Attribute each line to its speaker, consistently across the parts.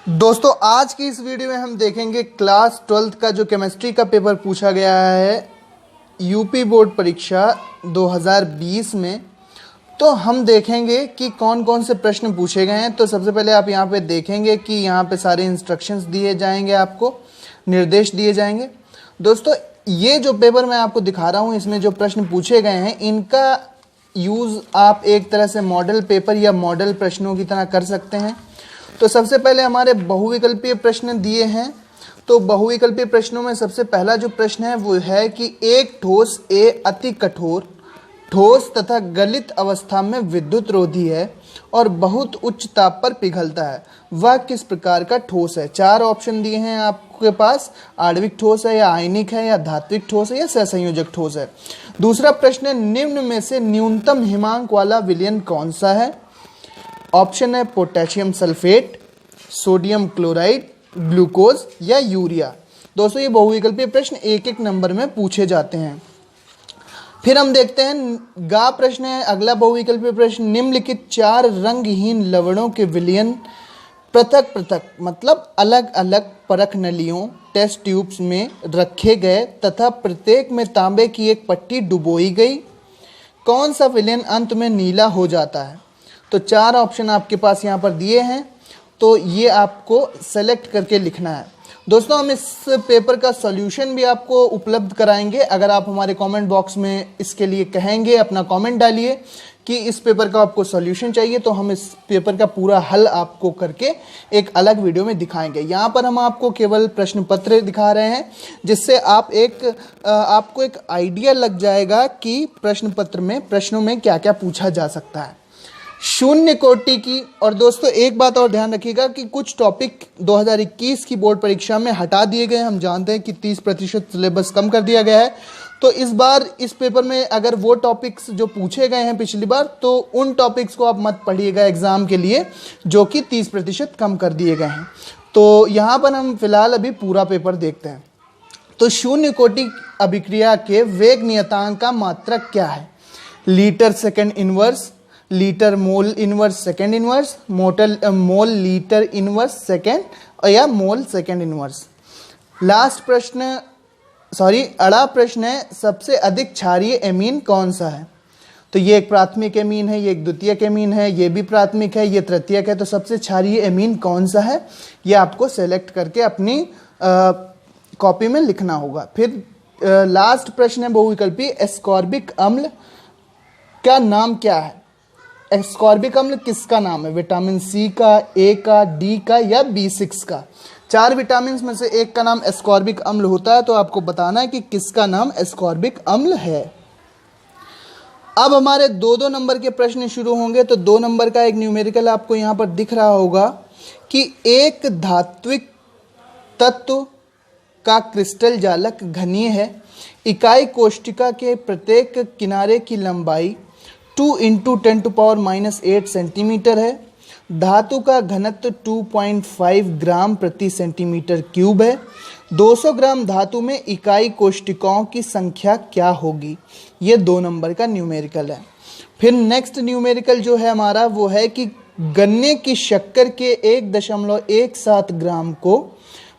Speaker 1: दोस्तों आज की इस वीडियो में हम देखेंगे क्लास 12th का जो केमिस्ट्री का पेपर पूछा गया है यूपी बोर्ड परीक्षा 2020 में। तो हम देखेंगे कि कौन कौन से प्रश्न पूछे गए हैं। तो सबसे पहले आप यहाँ पे देखेंगे कि यहाँ पे सारे इंस्ट्रक्शंस दिए जाएंगे, आपको निर्देश दिए जाएंगे। दोस्तों ये जो पेपर मैं आपको दिखा रहा हूँ, इसमें जो प्रश्न पूछे गए हैं इनका यूज़ आप एक तरह से मॉडल पेपर या मॉडल प्रश्नों की तरह कर सकते हैं। तो सबसे पहले हमारे बहुविकल्पीय प्रश्न दिए हैं। तो बहुविकल्पीय प्रश्नों में सबसे पहला जो प्रश्न है वो है कि एक ठोस ए अति कठोर ठोस तथा गलित अवस्था में विद्युत रोधी है और बहुत उच्च ताप पर पिघलता है, वह किस प्रकार का ठोस है। चार ऑप्शन दिए हैं आपके पास, आणविक ठोस है या आयनिक है या धात्विक ठोस है या सहसंयोजक ठोस है। दूसरा प्रश्न है निम्न में से न्यूनतम हिमांक वाला विलयन कौन सा है। ऑप्शन है potassium sulphate, sodium chloride, glucose या यूरिया। दोस्तों ये बहुविकल्पीय प्रश्न एक एक नंबर में पूछे जाते हैं। फिर हम देखते हैं गा प्रश्न है अगला बहुविकल्पीय प्रश्न, निम्नलिखित चार रंगहीन लवणों के विलयन पृथक पृथक मतलब अलग अलग परख नलियों टेस्ट ट्यूब्स में रखे गए तथा प्रत्येक में तांबे की एक पट्टी डुबोई गई, कौन सा विलयन अंत में नीला हो जाता है। तो चार ऑप्शन आपके पास यहाँ पर दिए हैं, तो ये आपको सेलेक्ट करके लिखना है। दोस्तों हम इस पेपर का सॉल्यूशन भी आपको उपलब्ध कराएंगे। अगर आप हमारे कमेंट बॉक्स में इसके लिए कहेंगे, अपना कमेंट डालिए कि इस पेपर का आपको सॉल्यूशन चाहिए, तो हम इस पेपर का पूरा हल आपको करके एक अलग वीडियो में दिखाएंगे। यहाँ पर हम आपको केवल प्रश्न पत्र दिखा रहे हैं, जिससे आपको एक आइडिया लग जाएगा कि प्रश्न पत्र में प्रश्नों में क्या क्या पूछा जा सकता है। शून्य कोटि की, और दोस्तों एक बात और ध्यान रखिएगा कि कुछ टॉपिक 2021 की बोर्ड परीक्षा में हटा दिए गए। हम जानते हैं कि 30% सिलेबस कम कर दिया गया है। तो इस बार इस पेपर में अगर वो टॉपिक्स जो पूछे गए हैं पिछली बार, तो उन टॉपिक्स को आप मत पढ़िएगा एग्जाम के लिए, जो कि 30% कम कर दिए गए हैं। तो यहाँ पर हम फिलहाल अभी पूरा पेपर देखते हैं। तो शून्य कोटि अभिक्रिया के वेग नियतांक का मात्रक क्या है। Litre second inverse, litre mole inverse second inverse, mole litre inverse second या मोल सेकेंड इनवर्स। अगला प्रश्न है सबसे अधिक क्षारीय एमीन कौन सा है। तो ये एक प्राथमिक एमीन है, ये एक द्वितीयक एमीन है, ये भी प्राथमिक है, ये तृतीयक है। तो सबसे क्षारीय एमीन कौन सा है, ये आपको सेलेक्ट करके अपनी कॉपी में लिखना होगा। फिर लास्ट प्रश्न है बहुविकल्पी, एस्कॉर्बिक अम्ल का नाम क्या है। एस्कॉर्बिक अम्ल किसका नाम है, विटामिन सी का, ए का, डी का या B6 का। चार विटामिन में से एक का नाम एस्कॉर्बिक अम्ल होता है, तो आपको बताना है कि किसका नाम एस्कॉर्बिक अम्ल है। अब हमारे दो नंबर के प्रश्न शुरू होंगे। तो 2 नंबर का एक न्यूमेरिकल आपको यहाँ पर दिख रहा होगा कि एक धात्विक तत्व का क्रिस्टल जालक घनीय है, इकाई कोष्टिका के प्रत्येक किनारे की लंबाई 2 × 10⁻⁸ सेंटीमीटर है, धातु का घनत्व 2.5 ग्राम प्रति सेंटीमीटर क्यूब है, 200 ग्राम धातु में इकाई कोष्टिकाओं की संख्या क्या होगी। ये 2 नंबर का न्यूमेरिकल है। फिर नेक्स्ट न्यूमेरिकल जो है हमारा वो है कि गन्ने की शक्कर के 1.17 ग्राम को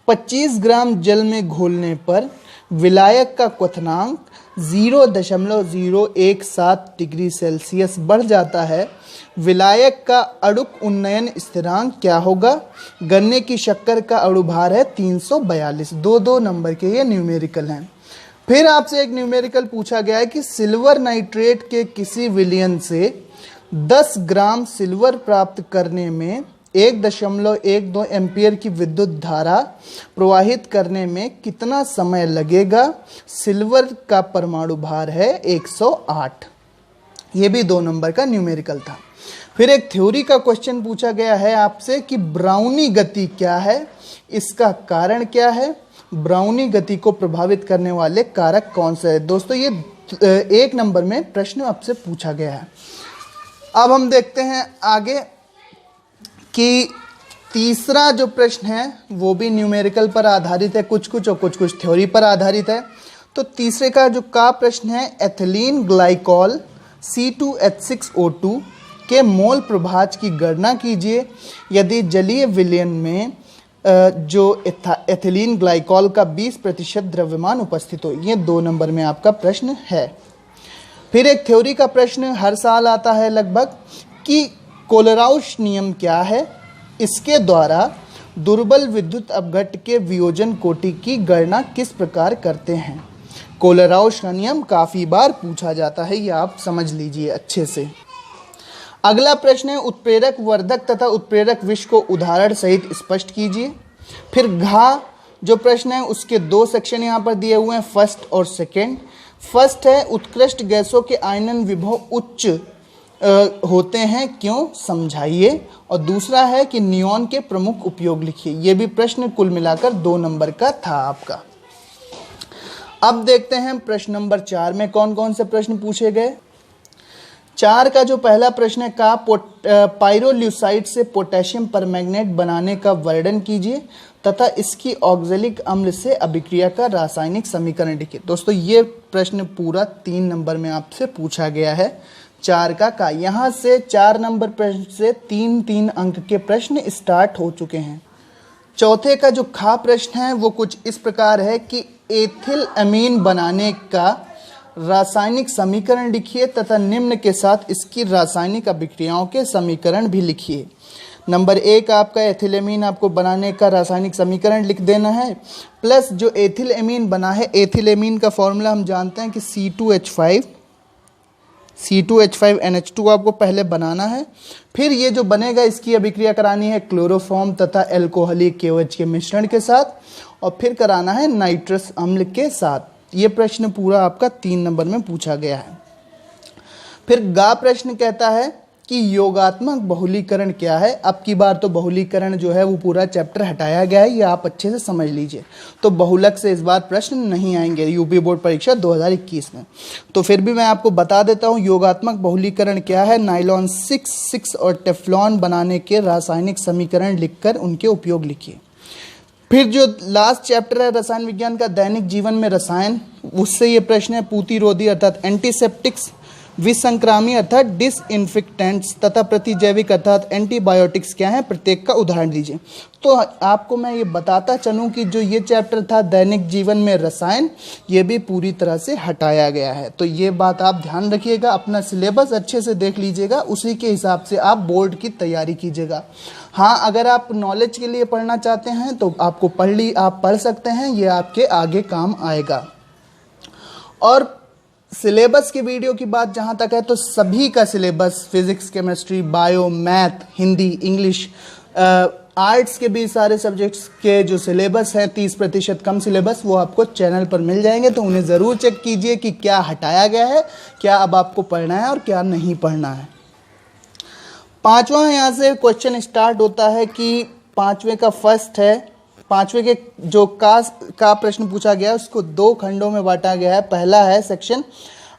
Speaker 1: 25 ग्राम जल में घोलने पर विलायक का क्वथनांक 0.017 डिग्री सेल्सियस बढ़ जाता है, विलायक का अणुक उन्नयन स्थिरांक क्या होगा। गन्ने की शक्कर का अणुभार है 342। 2 नंबर के ये न्यूमेरिकल हैं। फिर आपसे एक न्यूमेरिकल पूछा गया है कि सिल्वर नाइट्रेट के किसी विलयन से 10 ग्राम सिल्वर प्राप्त करने में 1.12 एम्पियर की विद्युत धारा प्रवाहित करने में कितना समय लगेगा। सिल्वर का परमाणु भार है 108। ये भी 2 नंबर का न्यूमेरिकल था। फिर एक थ्योरी का क्वेश्चन पूछा गया है आपसे कि ब्राउनी गति क्या है, इसका कारण क्या है, ब्राउनी गति को प्रभावित करने वाले कारक कौन से है। दोस्तों ये 1 नंबर में प्रश्न आपसे पूछा गया है। अब हम देखते हैं आगे कि तीसरा जो प्रश्न है वो भी न्यूमेरिकल पर आधारित है, कुछ और कुछ थ्योरी पर आधारित है। तो तीसरे का जो प्रश्न है, एथिलीन ग्लाइकॉल C2H6O2 के मोल प्रभाज की गणना कीजिए यदि जलीय विलयन में जो एथिलीन ग्लाइकॉल का 20% द्रव्यमान उपस्थित हो। ये 2 नंबर में आपका प्रश्न है। फिर एक थ्योरी का प्रश्न हर साल आता है लगभग कि कोलराउश नियम क्या है, इसके द्वारा दुर्बल विद्युत अपघट्ट के वियोजन कोटि की गणना किस प्रकार करते हैं। कोलराउश का नियम काफ़ी बार पूछा जाता है, ये आप समझ लीजिए अच्छे से। अगला प्रश्न है उत्प्रेरक वर्धक तथा उत्प्रेरक विष को उदाहरण सहित स्पष्ट कीजिए। फिर घा जो प्रश्न है उसके 2 सेक्शन यहाँ पर दिए हुए हैं, फर्स्ट और सेकेंड। फर्स्ट है उत्कृष्ट गैसों के आयनन विभव उच्च होते हैं क्यों, समझाइए। और दूसरा है कि नियॉन के प्रमुख उपयोग लिखिए। ये भी प्रश्न कुल मिलाकर 2 नंबर का था आपका। अब देखते हैं प्रश्न नंबर 4 में कौन कौन से प्रश्न पूछे गए। 4 का जो पहला प्रश्न है का पाइरोल्यूसाइड से पोटेशियम परमैंगनेट बनाने का वर्णन कीजिए तथा इसकी ऑक्जेलिक अम्ल से अभिक्रिया का रासायनिक समीकरण लिखिए। दोस्तों ये प्रश्न पूरा 3 नंबर में आपसे पूछा गया है। 4 का यहाँ से 4 नंबर प्रश्न से 3-3 अंक के प्रश्न स्टार्ट हो चुके हैं। चौथे का जो खा प्रश्न है वो कुछ इस प्रकार है कि एथिल अमीन बनाने का रासायनिक समीकरण लिखिए तथा निम्न के साथ इसकी रासायनिक अभिक्रियाओं के समीकरण भी लिखिए। नंबर 1 आपका एथिलेमीन आपको बनाने का रासायनिक समीकरण लिख देना है, प्लस जो एथिलेमीन बना है, एथिलेमीन का फॉर्मूला हम जानते हैं कि C2H5NH2 आपको पहले बनाना है। फिर ये जो बनेगा इसकी अभिक्रिया करानी है क्लोरोफॉर्म तथा एल्कोहलिक KOH के मिश्रण के साथ और फिर कराना है नाइट्रस अम्ल के साथ। ये प्रश्न पूरा आपका 3 नंबर में पूछा गया है। फिर गा प्रश्न कहता है कि योगात्मक बहुलीकरण क्या है। अब की बार तो बहुलीकरण जो है वो पूरा चैप्टर हटाया गया है, ये आप अच्छे से समझ लीजिए। तो बहुलक से इस बार प्रश्न नहीं आएंगे यूपी बोर्ड परीक्षा 2021 में। तो फिर भी मैं आपको बता देता हूँ योगात्मक बहुलीकरण क्या है। नाइलॉन 6 और टेफ्लॉन बनाने के रासायनिक समीकरण लिखकर उनके उपयोग लिखिए। फिर जो लास्ट चैप्टर है रसायन विज्ञान का दैनिक जीवन में रसायन, उससे ये प्रश्न है पूतिरोधी अर्थात एंटीसेप्टिक्स, विसंक्रामी अर्थात डिसइंफेक्टेंट्स तथा प्रतिजैविक अर्थात एंटीबायोटिक्स क्या है, प्रत्येक का उदाहरण दीजिए। तो आपको मैं ये बताता चलूँ कि जो ये चैप्टर था दैनिक जीवन में रसायन, ये भी पूरी तरह से हटाया गया है। तो ये बात आप ध्यान रखिएगा, अपना सिलेबस अच्छे से देख लीजिएगा, उसी के हिसाब से आप बोर्ड की तैयारी कीजिएगा। हाँ, अगर आप नॉलेज के लिए पढ़ना चाहते हैं तो आपको आप पढ़ सकते हैं, ये आपके आगे काम आएगा। और सिलेबस की वीडियो की बात जहाँ तक है तो सभी का syllabus physics, chemistry, bio, math, Hindi, English, arts के भी सारे सब्जेक्ट्स के जो सिलेबस है 30% कम सिलेबस वो आपको चैनल पर मिल जाएंगे। तो उन्हें ज़रूर चेक कीजिए कि क्या हटाया गया है, क्या अब आपको पढ़ना है और क्या नहीं पढ़ना है। 5वां यहाँ से क्वेश्चन स्टार्ट होता है कि 5वें का फर्स्ट है, 5वें के जो का प्रश्न पूछा गया है उसको 2 खंडों में बांटा गया है। पहला है सेक्शन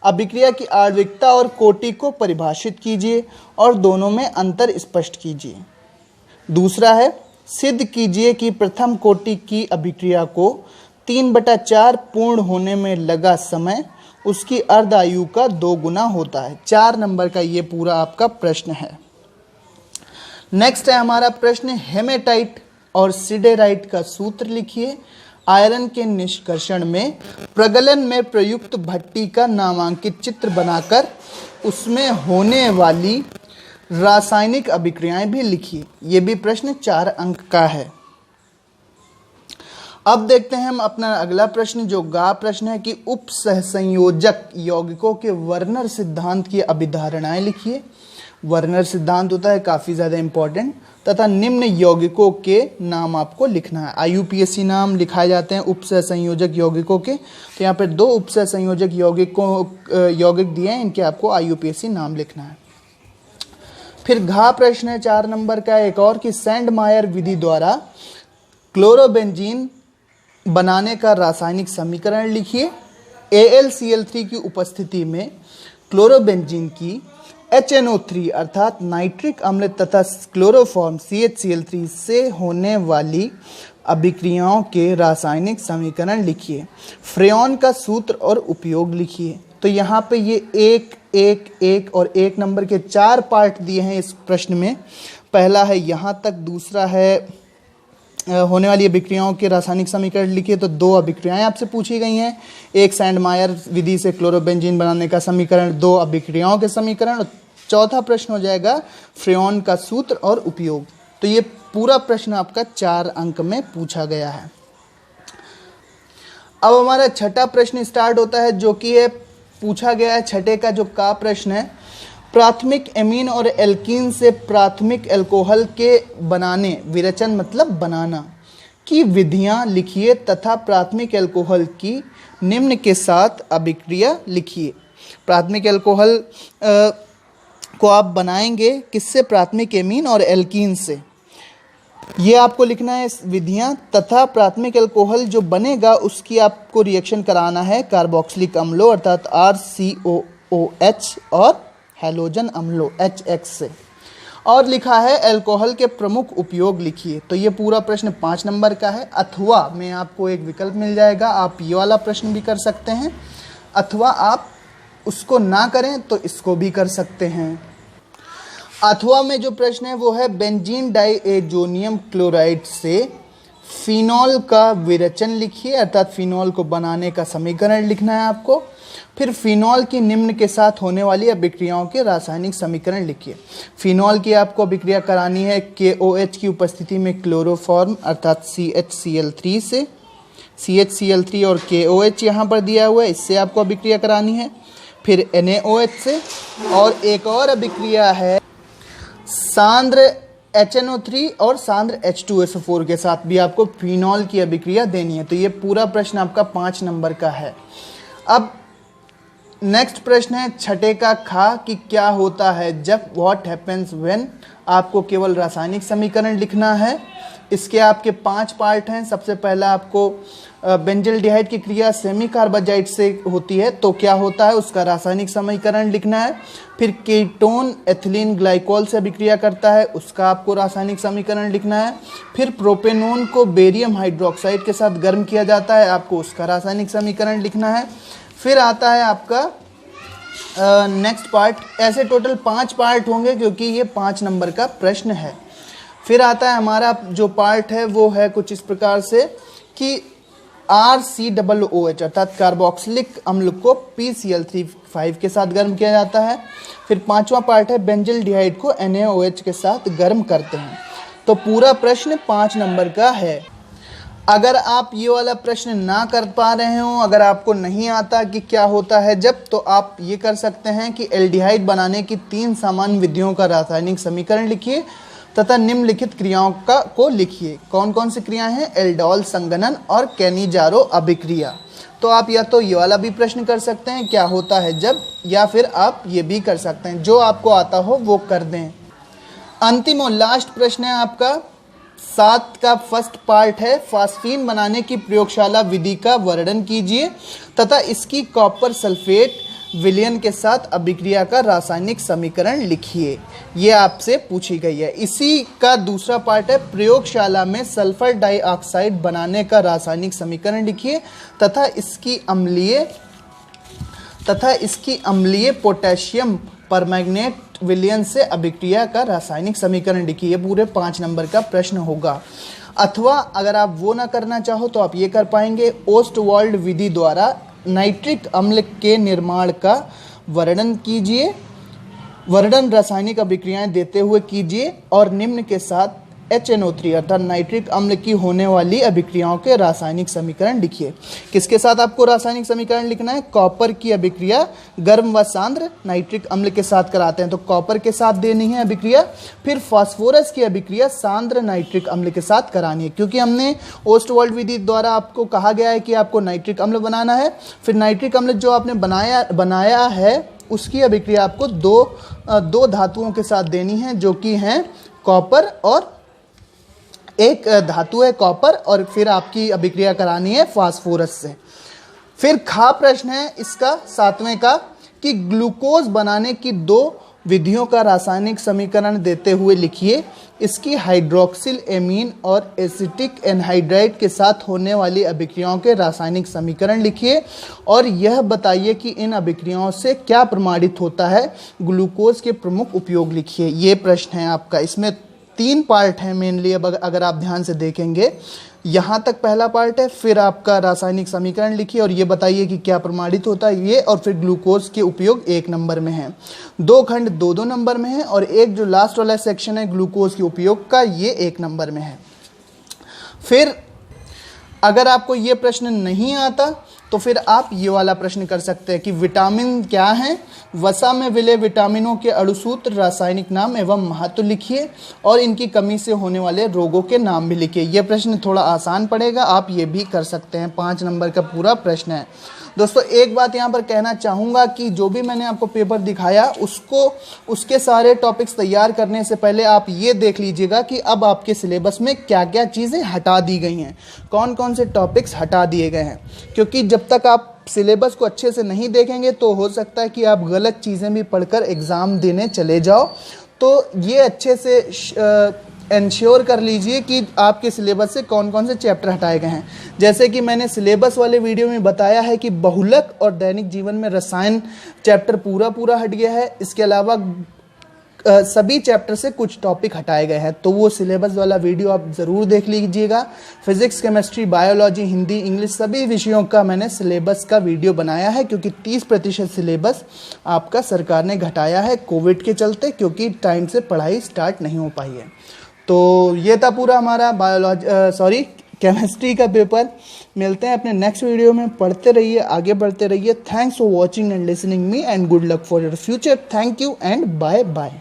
Speaker 1: अभिक्रिया की आणविकता और कोटि को परिभाषित कीजिए और दोनों में अंतर स्पष्ट कीजिए। दूसरा है सिद्ध कीजिए कि प्रथम कोटि की अभिक्रिया को 3/4 पूर्ण होने में लगा समय उसकी अर्ध आयु का 2 गुना होता है। 4 नंबर का ये पूरा आपका प्रश्न है। नेक्स्ट है हमारा प्रश्न हेमेटाइट और सिडेराइट का सूत्र लिखिए। आयरन के निष्कर्षण में प्रगलन में प्रयुक्त भट्टी का नामांकित चित्र बनाकर उसमें होने वाली रासायनिक अभिक्रियाएं भी लिखिए। ये भी प्रश्न 4 अंक का है। अब देखते हैं हम अपना अगला प्रश्न जो गा प्रश्न है कि उप सहसंयोजक यौगिकों के वर्नर सिद्धांत की अभिधारणाएं लिखिए। वर्नर सिद्धांत होता है काफ़ी ज़्यादा इंपॉर्टेंट, तथा निम्न यौगिकों के नाम आपको लिखना है। IUPAC नाम लिखाए जाते हैं उप सहसंयोजक यौगिकों के। तो यहाँ पर 2 उप सहसंयोजक यौगिक दिए हैं, इनके आपको IUPAC नाम लिखना है। फिर घा प्रश्न है 4 नंबर का एक और कि सैंडमायर विधि द्वारा क्लोरोबेंजीन बनाने का रासायनिक समीकरण लिखिए। AlCl3 की उपस्थिति में क्लोरोबेंजीन की HNO3 अर्थात नाइट्रिक अम्ल तथा क्लोरोफॉर्म CHCl3 से होने वाली अभिक्रियाओं के रासायनिक समीकरण लिखिए। फ्रेयॉन का सूत्र और उपयोग लिखिए। तो यहाँ पे ये 1, 1, 1 और 1 नंबर के 4 पार्ट दिए हैं इस प्रश्न में। पहला है यहाँ तक, दूसरा है होने वाली अभिक्रियाओं के रासायनिक समीकरण लिखिए। तो 2 अभिक्रियाएं आपसे पूछी गई हैं, एक सैंडमायर विधि से क्लोरोबेंजीन बनाने का समीकरण, 2 अभिक्रियाओं के समीकरण, और चौथा प्रश्न हो जाएगा फ्रेऑन का सूत्र और उपयोग। तो ये पूरा प्रश्न आपका 4 अंक में पूछा गया है। अब हमारा छठा प्रश्न स्टार्ट होता है, जो कि है पूछा गया है छठे का जो का प्रश्न है, प्राथमिक एमीन और एल्कीन से प्राथमिक एल्कोहल के बनाने, विरचन मतलब बनाना, की विधियां लिखिए तथा प्राथमिक एल्कोहल की निम्न के साथ अभिक्रिया लिखिए। प्राथमिक एल्कोहल को आप बनाएंगे किससे? प्राथमिक एमीन और एल्कीन से। ये आपको लिखना है विधियां, तथा प्राथमिक एल्कोहल जो बनेगा उसकी आपको रिएक्शन कराना है कार्बोक्सिलिक अम्लों अर्थात RCOOH और हैलोजन अम्लों HX से। और लिखा है एल्कोहल के प्रमुख उपयोग लिखिए। तो ये पूरा प्रश्न 5 नंबर का है, अथवा में आपको एक विकल्प मिल जाएगा, आप ये वाला प्रश्न भी कर सकते हैं, अथवा आप उसको ना करें तो इसको भी कर सकते हैं। अथवा में जो प्रश्न है वो है बेंजीन डाइएजोनियम क्लोराइड से फिनॉल का विरचन लिखिए, अर्थात फिनॉल को बनाने का समीकरण लिखना है आपको। फिर फिनॉल की निम्न के साथ होने वाली अभिक्रियाओं के रासायनिक समीकरण लिखिए। फिनॉल की आपको अभिक्रिया करानी है KOH की उपस्थिति में क्लोरोफॉर्म अर्थात CHCl3 से, CHCl3 और KOH यहाँ पर दिया हुआ है, इससे आपको अभिक्रिया करानी है। फिर NaOH से, और एक और अभिक्रिया है सांद्र HNO3 और सांद्र H2SO4 के साथ भी आपको फिनॉल की अभिक्रिया देनी है। तो ये पूरा प्रश्न आपका 5 नंबर का है। अब नेक्स्ट प्रश्न है छठे का खा कि क्या होता है जब, व्हाट हैपेंस व्हेन। आपको केवल रासायनिक समीकरण लिखना है। इसके आपके 5 पार्ट हैं। सबसे पहला आपको बेंजल्डिहाइड की क्रिया सेमी कार्बाजाइड से होती है, तो क्या होता है उसका रासायनिक समीकरण लिखना है। फिर कीटोन एथिलीन ग्लाइकोल से अभिक्रिया करता है, उसका आपको रासायनिक समीकरण लिखना है। फिर प्रोपेनोन को बेरियम हाइड्रोक्साइड के साथ गर्म किया जाता है, आपको उसका रासायनिक समीकरण लिखना है। फिर आता है आपका नेक्स्ट पार्ट, ऐसे टोटल 5 पार्ट होंगे क्योंकि ये 5 नंबर का प्रश्न है। फिर आता है हमारा जो पार्ट है वो है कुछ इस प्रकार से कि RCOOH अर्थात कार्बोक्सिलिक अम्ल को PCl3 के साथ गर्म किया जाता है। फिर 5वां पार्ट है बेंजल्डिहाइड को NaOH के साथ गर्म करते हैं। तो पूरा प्रश्न 5 नंबर का है। अगर आप ये वाला प्रश्न ना कर पा रहे हो, अगर आपको नहीं आता कि क्या होता है जब, तो आप ये कर सकते हैं कि एल्डिहाइड बनाने की 3 सामान्य विधियों का रासायनिक समीकरण लिखिए तथा निम्नलिखित क्रियाओं को लिखिए। कौन कौन सी क्रियाएं हैं? एल्डोल संघनन और कैनिजारो अभिक्रिया। तो आप या तो ये वाला भी प्रश्न कर सकते हैं क्या होता है जब, या फिर आप ये भी कर सकते हैं, जो आपको आता हो वो कर दें। अंतिम और लास्ट प्रश्न है आपका 7 का फर्स्ट पार्ट है, फास्फीन बनाने की प्रयोगशाला विधि का वर्णन कीजिए तथा इसकी कॉपर सल्फेट विलयन के साथ अभिक्रिया का रासायनिक समीकरण लिखिए। ये आपसे पूछी गई है। इसी का दूसरा पार्ट है प्रयोगशाला में सल्फर डाइऑक्साइड बनाने का रासायनिक समीकरण लिखिए तथा इसकी अम्लीय पोटेशियम परमैंगनेट विलयन से अभिक्रिया का रासायनिक समीकरण लिखिए। ये पूरे 5 नंबर का प्रश्न होगा। अथवा अगर आप वो ना करना चाहो तो आप ये कर पाएंगे, ओस्टवाल्ड विधि द्वारा नाइट्रिक अम्ल के निर्माण का वर्णन कीजिए, वर्णन रासायनिक अभिक्रियाएं देते हुए कीजिए और निम्न के साथ HNO3 अर्थात नाइट्रिक अम्ल की होने वाली अभिक्रियाओं के रासायनिक समीकरण लिखिए। किसके साथ आपको रासायनिक समीकरण लिखना है? कॉपर की अभिक्रिया गर्म व सांद्र नाइट्रिक अम्ल के साथ कराते हैं तो कॉपर के साथ देनी है अभिक्रिया। फिर फास्फोरस की अभिक्रिया सांद्र नाइट्रिक अम्ल के साथ करानी है, क्योंकि हमने ओस्टवाल्ड विधि द्वारा आपको कहा गया है कि आपको नाइट्रिक अम्ल बनाना है। फिर नाइट्रिक अम्ल जो आपने बनाया है उसकी अभिक्रिया आपको दो धातुओं के साथ देनी है, जो कि हैं कॉपर और एक धातु है कॉपर, और फिर आपकी अभिक्रिया करानी है फास्फोरस से। फिर खा प्रश्न है इसका 7वें का कि ग्लूकोज बनाने की 2 विधियों का रासायनिक समीकरण देते हुए लिखिए। इसकी हाइड्रोक्सिल एमीन और एसिटिक एनहाइड्राइड के साथ होने वाली अभिक्रियाओं के रासायनिक समीकरण लिखिए और यह बताइए कि इन अभिक्रियाओं से क्या प्रमाणित होता है। ग्लूकोज के प्रमुख उपयोग लिखिए। ये प्रश्न है आपका। इसमें 3 पार्ट हैं मेनली। अब अगर आप ध्यान से देखेंगे, यहाँ तक पहला पार्ट है, फिर आपका रासायनिक समीकरण लिखिए और ये बताइए कि क्या प्रमाणित होता है ये, और फिर ग्लूकोज के उपयोग 1 नंबर में है। 2 खंड 2-2 नंबर में है, और एक जो लास्ट वाला सेक्शन है ग्लूकोज के उपयोग का, ये 1 नंबर में है। फिर अगर आपको ये प्रश्न नहीं आता तो फिर आप ये वाला प्रश्न कर सकते हैं कि विटामिन क्या है, वसा में विलय विटामिनों के अणुसूत्र, रासायनिक नाम एवं महत्व लिखिए, और इनकी कमी से होने वाले रोगों के नाम भी लिखिए। यह प्रश्न थोड़ा आसान पड़ेगा, आप ये भी कर सकते हैं। 5 नंबर का पूरा प्रश्न है। दोस्तों एक बात यहाँ पर कहना चाहूँगा कि जो भी मैंने आपको पेपर दिखाया उसके सारे टॉपिक्स तैयार करने से पहले आप ये देख लीजिएगा कि अब आपके सिलेबस में क्या क्या चीज़ें हटा दी गई हैं, कौन कौन से टॉपिक्स हटा दिए गए हैं। क्योंकि जब तक आप सिलेबस को अच्छे से नहीं देखेंगे तो हो सकता है कि आप गलत चीज़ें भी पढ़कर एग्ज़ाम देने चले जाओ। तो ये अच्छे से इंश्योर कर लीजिए कि आपके सिलेबस से कौन कौन से चैप्टर हटाए गए हैं। जैसे कि मैंने सिलेबस वाले वीडियो में बताया है कि बहुलक और दैनिक जीवन में रसायन चैप्टर पूरा हट गया है। इसके अलावा सभी चैप्टर से कुछ टॉपिक हटाए गए हैं, तो वो सिलेबस वाला वीडियो आप ज़रूर देख लीजिएगा। Physics, chemistry, biology, Hindi, English सभी विषयों का मैंने सिलेबस का वीडियो बनाया है, क्योंकि 30% सिलेबस आपका सरकार ने घटाया है कोविड के चलते, क्योंकि टाइम से पढ़ाई स्टार्ट नहीं हो पाई है। तो ये था पूरा हमारा केमिस्ट्री का पेपर। मिलते हैं अपने नेक्स्ट वीडियो में। पढ़ते रहिए, आगे बढ़ते रहिए। Thanks for watching and listening me, and good luck for your future. Thank you and bye bye.